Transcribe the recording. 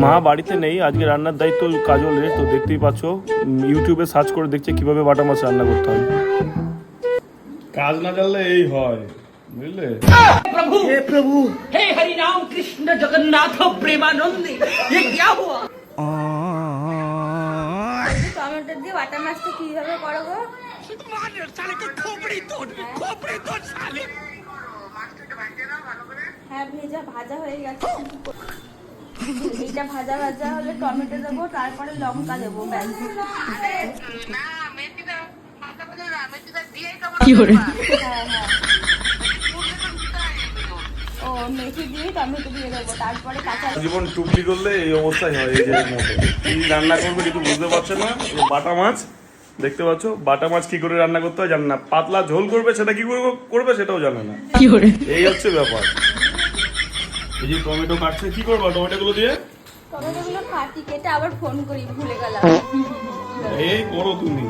মা বাড়িতে নেই, আজকে রান্নার দায়িত্ব কাজলের, তো দেখতেই পাচ্ছ ইউটিউবে সার্চ করে দেখছে কিভাবে বাটা মাছ রান্না করতে হয়। কাজ না জানলে এই হয়, বুঝলে? प्रभु हे प्रभु हे हरि राम कृष्ण जगन्नाथ प्रेमानंद ये क्या हुआ? টমেটো দিয়ে বাটা মাছটা কিভাবে করো গো? साले की खोपड़ी तोड़ साले। হ্যাঁ ভাজা হয়ে গেছে। এইটা ভাজা হলে টমেটো দেবো, তারপরে লঙ্কা দেবো, ব্যাস। হ্যাঁ ও মেথি দিয়ে টমেটো দিয়ে দেবো, তারপরে কাঁচা। জীবন টুকলি করলে এই অবস্থাই হয়। এই যে মতো কি রান্না করবে কিছু বুঝতে পারছে না। বাটা মাছ দেখতে পাচ্ছ, বাটা মাছ কি করে রান্না করতে হয় জানে না, পাতলা ঝোল করবে সেটা কি করবে সেটাও জানে না। এই হচ্ছে ব্যাপার। এই যে টমেটো কাটছে, কি করবো টমেটো গুলো দিয়ে? টমেটো গুলো কাটি কেটে আবার ফোন করি, ভুলে গেলাম। এই করো তুমি।